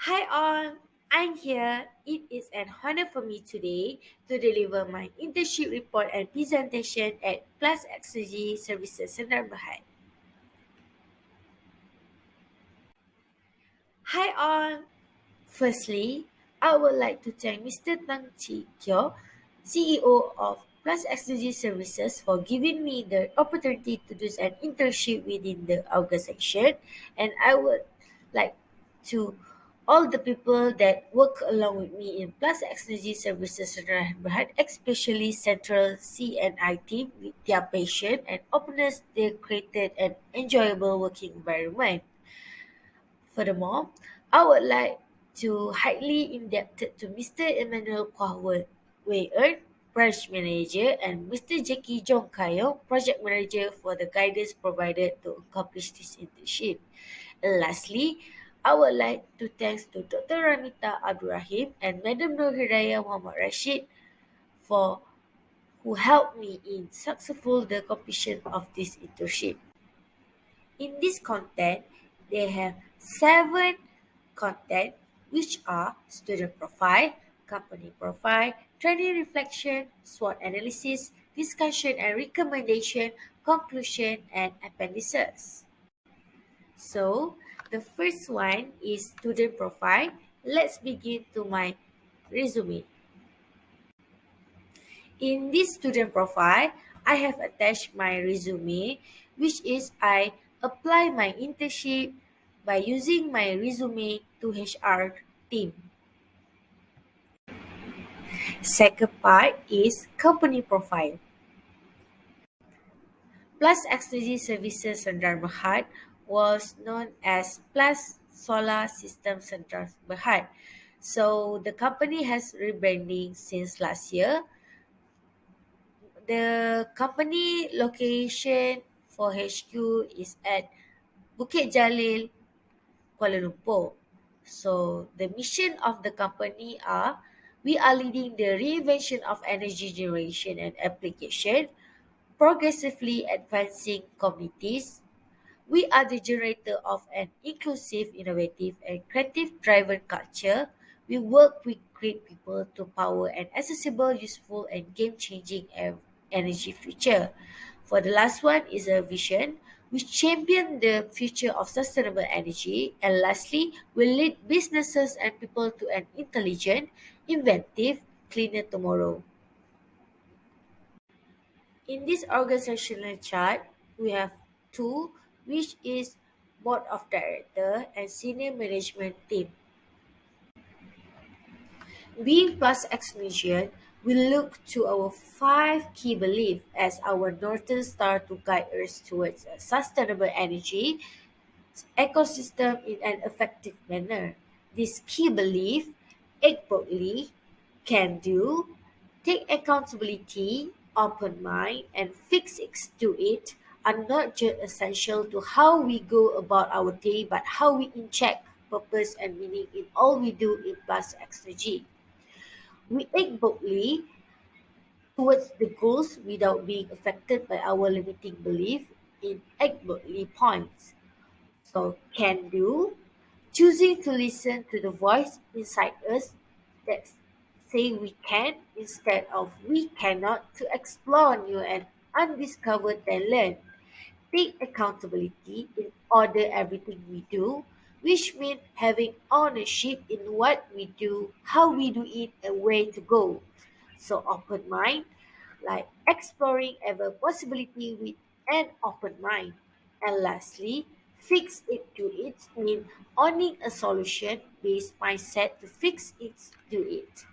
Hi all, I'm here. It is an honor for me today to deliver my internship report and presentation at Plus Xnergy Services Center Bahad. Hi all. Firstly, I would like to thank Mr. Tang Chi Kyo, CEO of Plus Xnergy Services, for giving me the opportunity to do an internship within the organization, and I would like to all the people that work along with me in Plus Xnergy Services Berhad, especially Central C&I team with their passion and openness, they created an enjoyable working environment. Furthermore, I would like to highly indebted to Mr. Emmanuel Kwahwen Wei Branch Manager, and Mr. Jackie Jong Kayo, Project Manager, for the guidance provided to accomplish this internship. And lastly, I would like to thanks to Dr. Ramita Abdurrahim and Madam Norhidayah Muhammad Rashid for who helped me in successful the completion of this internship. In this content, they have seven content which are student profile, company profile, training reflection, SWOT analysis, discussion and recommendation, conclusion, and appendices. So, the first one is student profile. Let's begin to my resume. In this student profile, I have attached my resume, which is I apply my internship by using my resume to HR team. Second part is company profile. Plus Xnergy Services Sendar Berhad was known as Plus Solar System Sendar Berhad. So the company has rebranding since last year. The company location for HQ is at Bukit Jalil, Kuala Lumpur. So the mission of the company are we are leading the reinvention of energy generation and application, progressively advancing communities. We are the generator of an inclusive, innovative, and creative driven culture. We work with great people to power an accessible, useful, and game changing energy future. For the last one is a vision. We champion the future of sustainable energy. And lastly, we lead businesses and people to an intelligent, inventive, cleaner tomorrow. In this organizational chart, we have two, which is board of director and senior management team. Being plus Xmission, we look to our five key beliefs as our northern star to guide us towards a sustainable energy ecosystem in an effective manner. This key belief, act boldly, can do, take accountability, open mind, and fix it to it are not just essential to how we go about our day, but how we inject purpose and meaning in all we do in Plus Xnergy. We act boldly towards the goals without being affected by our limiting belief in act boldly points. So, can do, choosing to listen to the voice inside us that say we can instead of we cannot to explore new and undiscovered talent. Take accountability in order everything we do, which means having ownership in what we do, how we do it, and where to go. So open mind, like exploring every possibility with an open mind. And lastly, fix it to it means owning a solution based mindset to fix it to it.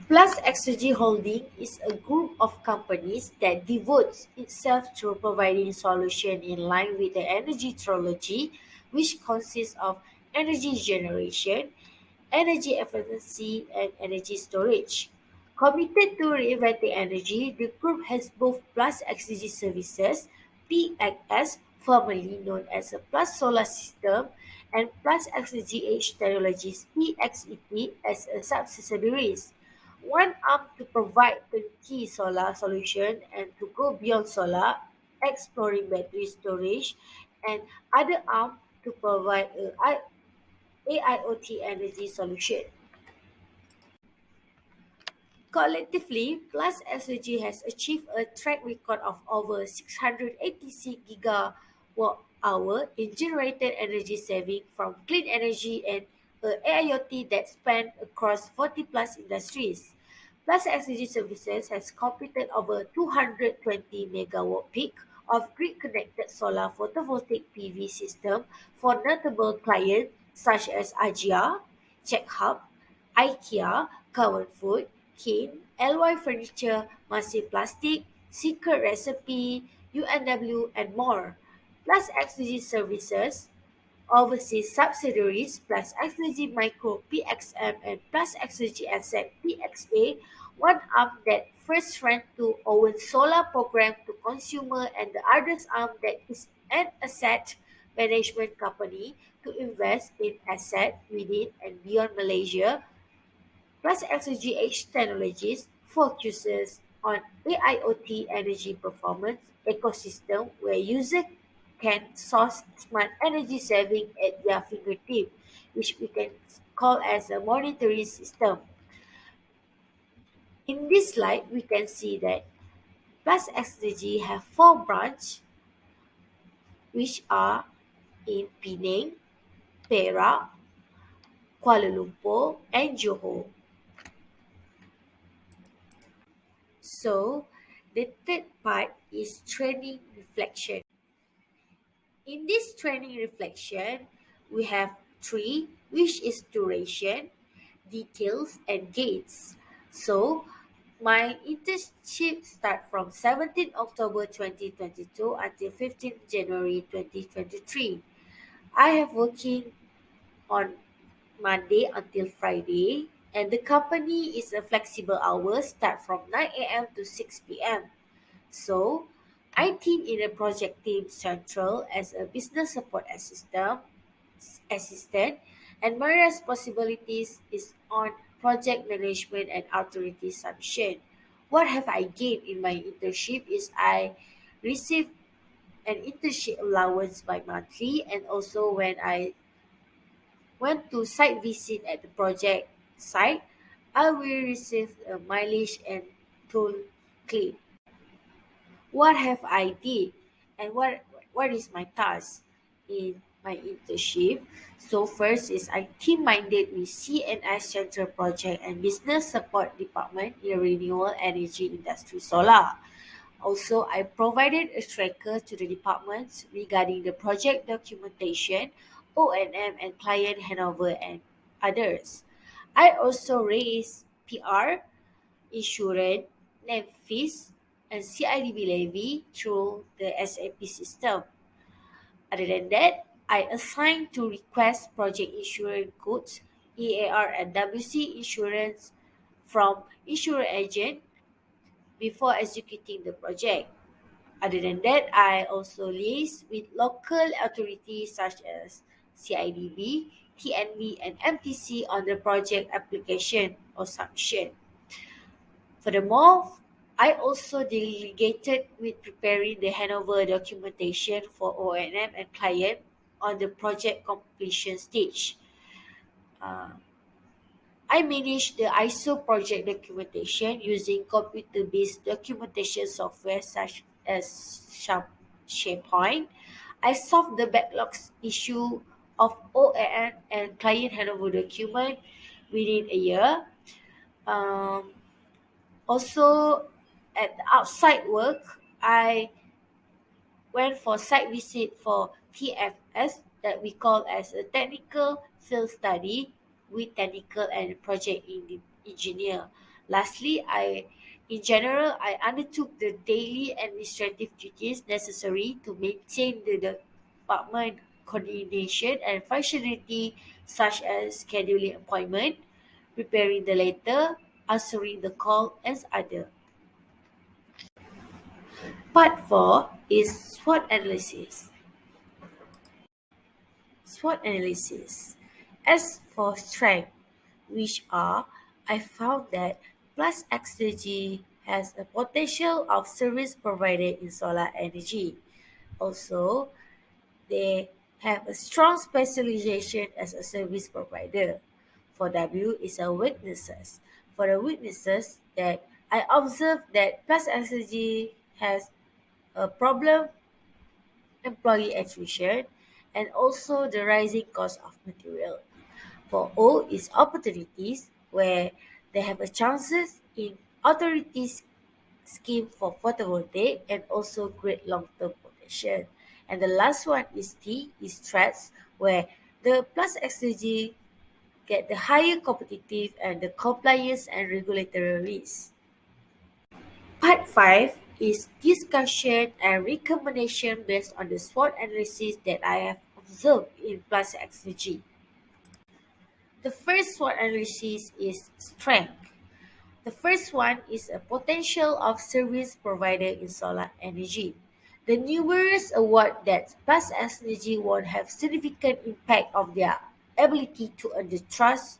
Plus Xnergy Holding is a group of companies that devotes itself to providing solutions in line with the energy trilogy, which consists of energy generation, energy efficiency, and energy storage. Committed to reinventing energy, the group has both Plus Xnergy Services, PXS, formerly known as a Plus Solar System, and Plus Xnergy Edge Technologies, PXET, as a subsidiaries. One arm to provide turnkey solar solution and to go beyond solar, exploring battery storage, and other arm to provide a AIoT energy solution. Collectively, Plus Xnergy has achieved a track record of over 686 gigawatt hour in generated energy saving from clean energy and AIoT that span across 40 plus industries. Plus Xnergy Services has completed over 220 megawatt peak of grid-connected solar photovoltaic PV system for notable clients such as AGIA, Czech Hub, IKEA, Common Food, Kin, LY Furniture, Massive Plastic, Secret Recipe, UNW, and more. Plus Xnergy Services overseas subsidiaries Plus Xnergy Micro PXM and Plus Xnergy Asset PXA, one arm that first ran to own solar program to consumer and the other arm that is an asset management company to invest in asset within and beyond Malaysia. Plus XGH Technologies focuses on AIoT energy performance ecosystem where users can source smart energy saving at their fingertip, which we can call as a monitoring system. In this slide, we can see that Plus XDG have four branches, which are in Penang, Perak, Kuala Lumpur, and Johor. So, the third part is training reflection. In this training reflection, we have three, which is duration, details, and gates. So, my internship start from 17 October 2022 until 15 January 2023. I have working on Monday until Friday, and the company is a flexible hours start from 9 a.m. to 6 p.m. So, I team in a project team central as a business support assistant, and my responsibilities is on project management and authority submission. What have I gained in my internship is I receive an internship allowance by monthly, and also when I went to site visit at the project site, I will receive a mileage and toll claim. What have I did and what is my task in my internship. So first is I team minded with CNS Center Project and Business Support Department in renewable energy industry solar. Also, I provided a tracker to the departments regarding the project documentation, O&M and client handover and others. I also raised PR insurance, name fees, and CIDB levy through the SAP system. Other than that, I assigned to request project insurance codes, EAR and WC insurance from insurance agent before executing the project. Other than that, I also liaise with local authorities such as CIDB, TNB, and MTC on the project application or submission. Furthermore, I also delegated with preparing the handover documentation for O&M and client on the project completion stage. Uh, I manage the ISO project documentation using computer-based documentation software such as SharePoint. I solved the backlogs issue of O&M and client handover document within a year. Um, Also, at the outside work, I went for site visit for TFS that we call as a technical field study with technical and project engineer. Lastly, in general, I undertook the daily administrative duties necessary to maintain the department coordination and functionality such as scheduling appointment, preparing the letter, answering the call, and other. Part 4 is SWOT analysis. SWOT analysis. As for strength, which are, I found that Plus Xnergy has a potential of service provider in solar energy. Also, they have a strong specialization as a service provider. For W is a weaknesses. For the weaknesses that I observed that Plus SG has a problem employee attrition and also the rising cost of material. For O is opportunities where they have a chances in authorities scheme for photovoltaic and also great long-term potential. And the last one is T is threats where the plus XG get the higher competitive and the compliance and regulatory risk. Part 5 is discussion and recommendation based on the SWOT analysis that I have observed in plus XG. The first SWOT analysis is strength. The first one is a potential of service provider in solar energy. The numerous award that Plus Energy won't have significant impact of their ability to earn the trust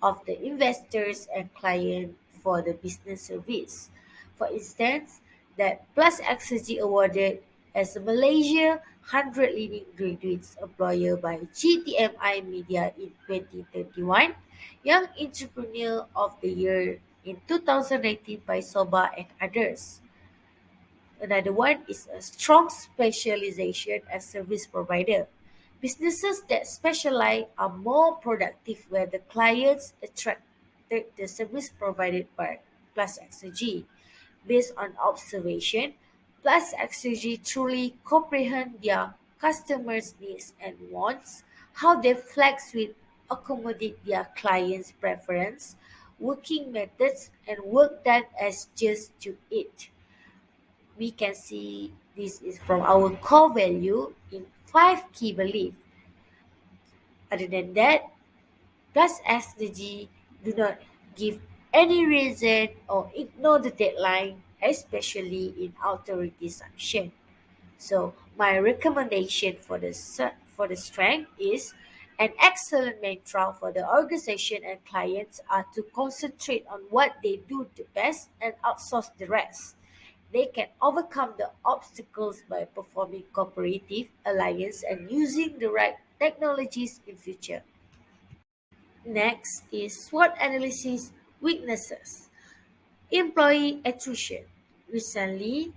of the investors and client for the business service. For instance, that Plus Energy awarded as a Malaysia 100 leading graduates employer by GTMI Media in 2021, Young Entrepreneur of the Year in 2019 by Soba and others. Another one is a strong specialization as service provider. Businesses that specialize are more productive where the clients attract the service provided by Plus Exergy. Based on observation, Plus Exergy truly comprehend their customers' needs and wants, how they flex with accommodate their clients' preference, working methods, and work done as just to it. We can see this is from our core value in five key beliefs. Other than that, plus SDG do not give any reason or ignore the deadline, especially in authority sanction. So my recommendation for for the strength is an excellent mantra for the organization and clients are to concentrate on what they do the best and outsource the rest. They can overcome the obstacles by performing cooperative alliance and using the right technologies in future. Next is SWOT analysis weaknesses. Employee attrition. Recently,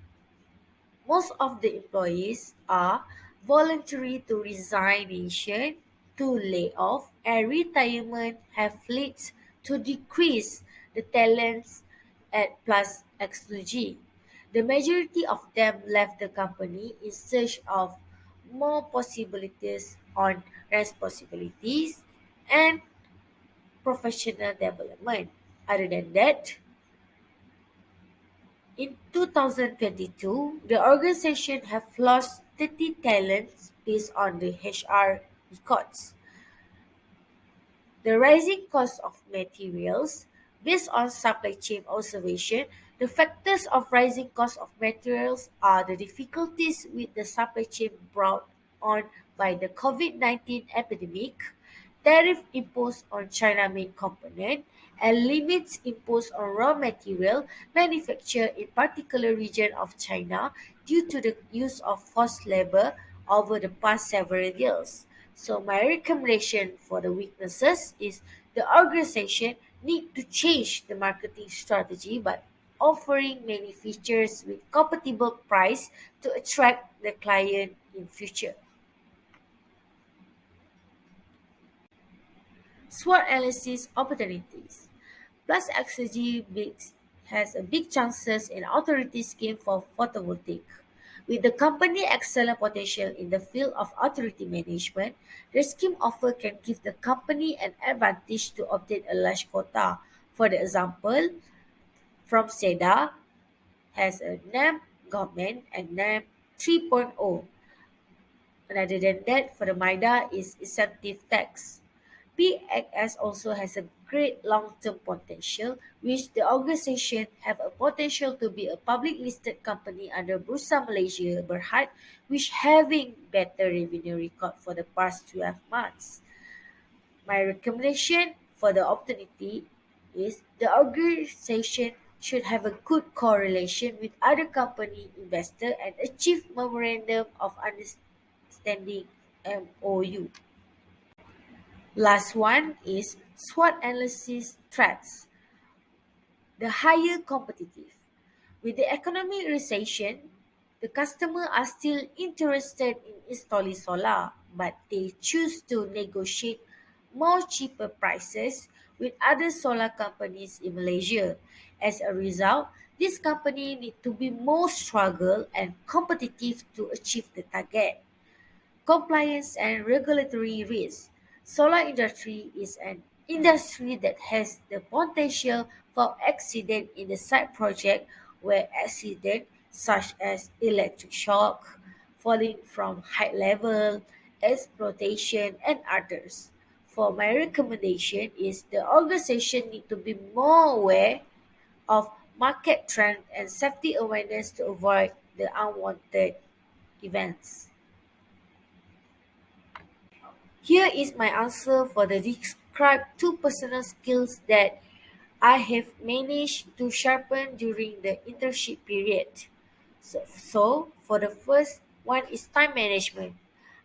most of the employees are voluntary to resignation, to layoff, and retirement have led to decrease the talents at Plus Xnergy. The majority of them left the company in search of more possibilities on responsibilities and professional development. Other than that, in 2022, the organization have lost 30 talents based on the HR records. The rising cost of materials. Based on supply chain observation, the factors of rising cost of materials are the difficulties with the supply chain brought on by the COVID-19 epidemic, tariff imposed on China-made component, and limits imposed on raw material manufactured in particular region of China due to the use of forced labor over the past several years. So my recommendation for the weaknesses is the organization need to change the marketing strategy by offering many features with compatible price to attract the client in future. SWOT analysis opportunities. Plus XG has a big chances in authority scheme for photovoltaic. With the company excellent potential in the field of authority management, the scheme offer can give the company an advantage to obtain a large quota. For the example, from SEDA has a NAM government and NAM 3.0. Rather than that, for the MIDA is incentive tax. PXS also has a great long-term potential, which the organization have a potential to be a public listed company under Bursa Malaysia Berhad, which having better revenue record for the past 12 months. My recommendation for the opportunity is the organization should have a good correlation with other company investor and achieve memorandum of understanding MOU. Last one is SWOT analysis threats. The higher competitive. With the economic recession, the customer are still interested in installing solar, but they choose to negotiate more cheaper prices with other solar companies in Malaysia. As a result, this company need to be more struggle and competitive to achieve the target. Compliance and regulatory risk. Solar industry is an industry that has the potential for accident in the site project where accident such as electric shock, falling from high level, exploitation and others. For my recommendation is the organization need to be more aware of market trend and safety awareness to avoid the unwanted events. Here is my answer for the described two personal skills that I have managed to sharpen during the internship period. So for the first one is time management.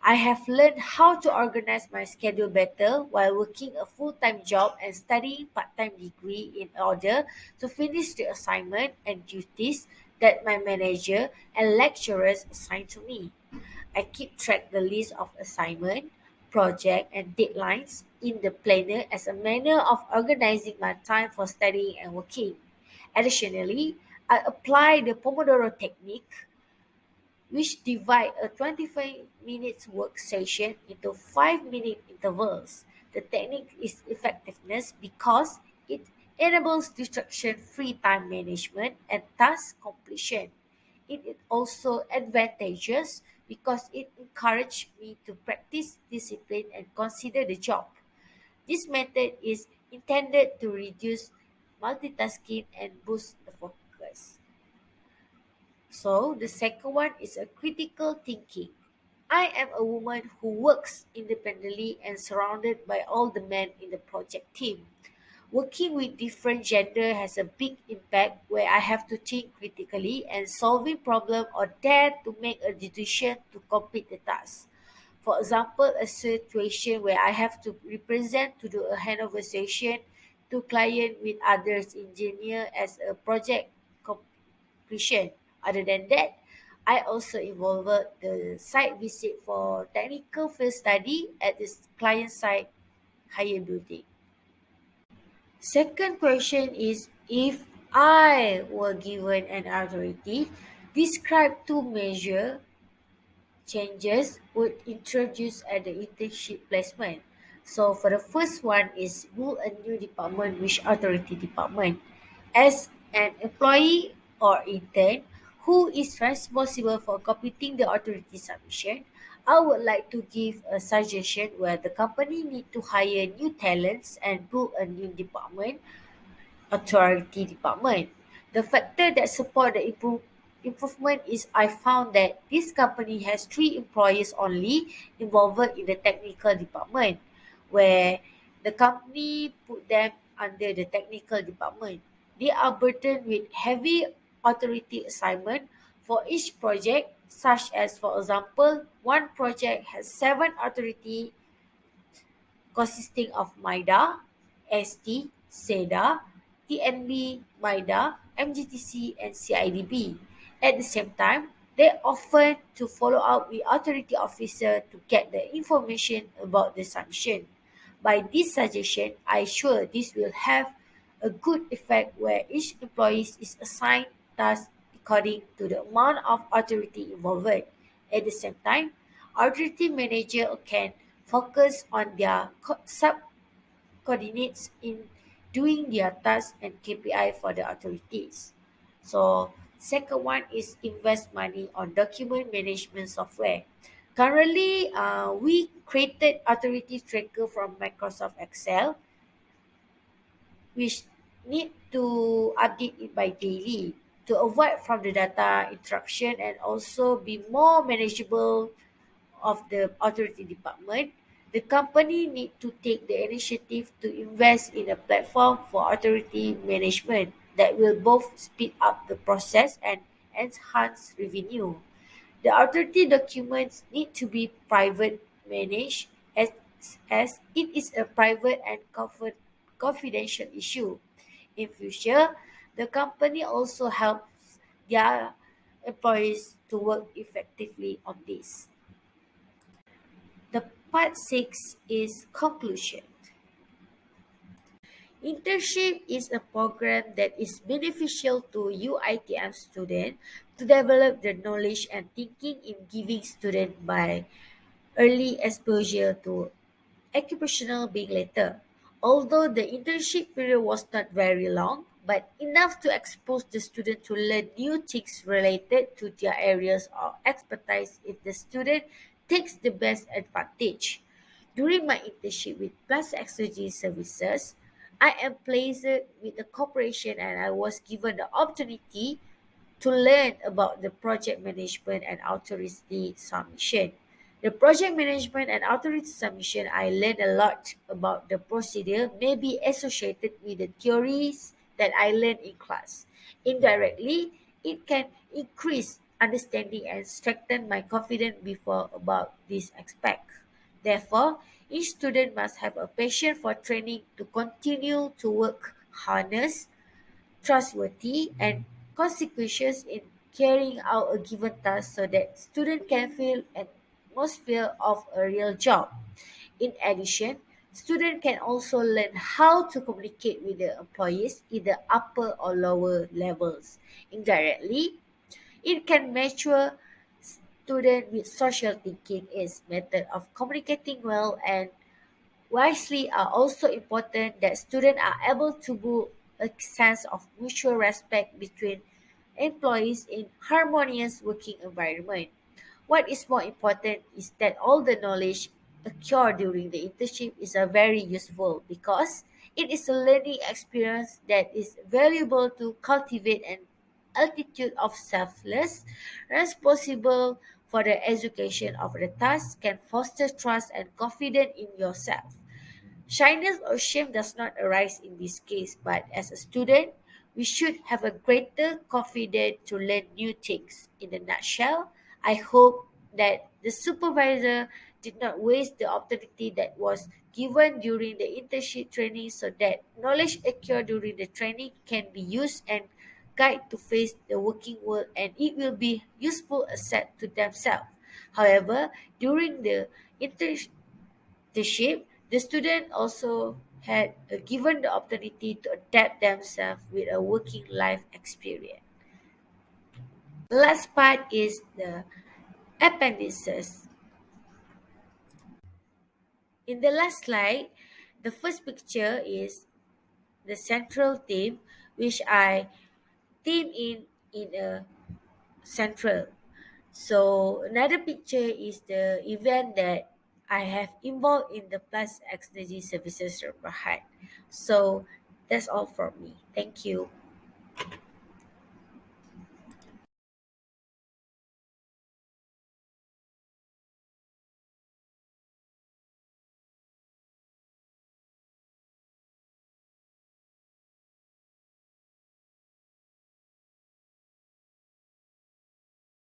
I have learned how to organize my schedule better while working a full-time job and studying part-time degree in order to finish the assignment and duties that my manager and lecturers assign to me. I keep track the list of assignment, project and deadlines in the planner as a manner of organizing my time for studying and working. Additionally, I apply the Pomodoro technique which divide a 25 minutes work session into 5-minute intervals. The technique is effectiveness because it enables distraction-free time management and task completion. It is also advantageous because it encourages me to practice discipline and consider the job. This method is intended to reduce multitasking and boost the focus. So the second one is a critical thinking. I am a woman who works independently and surrounded by all the men in the project team. Working with different gender has a big impact where I have to think critically and solving problem or dare to make a decision to complete the task. For example, a situation where I have to represent to do a handover session to client with others engineer as a project completion. Other than that, I also involved the site visit for technical field study at the client site higher building. Second question is if I were given an authority, describe two major changes would introduce at the internship placement. So for the first one is rule a new department which authority department. As an employee or intern who is responsible for completing the authority submission, I would like to give a suggestion where the company need to hire new talents and build a new department authority department. The factor that support the improvement is I found that this company has 3 employees only involved in the technical department, where the company put them under the technical department. They are burdened with heavy authority assignment for each project, such as, for example, one project has 7 authority consisting of MIDA, ST, SEDA, TNB, MIDA, MGTC, and CIDB. At the same time, they often to follow up with authority officer to get the information about the sanction. By this suggestion, I sure this will have a good effect where each employee is assigned tasks according to the amount of authority involved. At the same time, authority manager can focus on their subcoordinates in doing their tasks and KPI for the authorities. So second one is invest money on document management software. Currently, we created authority tracker from Microsoft Excel, which need to update it by daily to avoid from the data interruption and also be more manageable of the authority department. The company need to take the initiative to invest in a platform for authority management that will both speed up the process and enhance revenue. The authority documents need to be private manage as it is a private and confidential issue. In future, the company also helps their employees to work effectively on this. The part 6 is conclusion. Internship is a program that is beneficial to UITM students to develop their knowledge and thinking in giving students by early exposure to occupational being later. Although the internship period was not very long, but enough to expose the student to learn new things related to their areas of expertise if the student takes the best advantage. During my internship with Plus Xnergy Services, I am pleased with the cooperation and I was given the opportunity to learn about the project management and authority submission. The project management and authority submission, I learned a lot about the procedure may be associated with the theories that I learned in class. Indirectly, it can increase understanding and strengthen my confidence before about this aspect. Therefore, each student must have a passion for training to continue to work harness trustworthy, and consequentious in carrying out a given task so that student can feel an atmosphere of a real job. In addition, student can also learn how to communicate with the employees in the upper or lower levels. Indirectly, it can mature student with social thinking is method of communicating well and wisely are also important that students are able to build a sense of mutual respect between employees in harmonious working environment. What is more important is that all the knowledge acquired during the internship is a very useful because it is a learning experience that is valuable to cultivate an attitude of selfless, responsible for the education of the task can foster trust and confidence in yourself. Shyness or shame does not arise in this case, but as a student, we should have a greater confidence to learn new things. In a nutshell, I hope that the supervisor did not waste the opportunity that was given during the internship training so that knowledge acquired during the training can be used and guide to face the working world and it will be useful asset to themselves. However, during the internship the student also had given the opportunity to adapt themselves with a working life experience. The last part is the appendices. In the last slide, the first picture is the central theme, which I theme in a central. So another picture is the event that I have involved in the Plus Xnergy Services Rahat. So that's all from me. Thank you.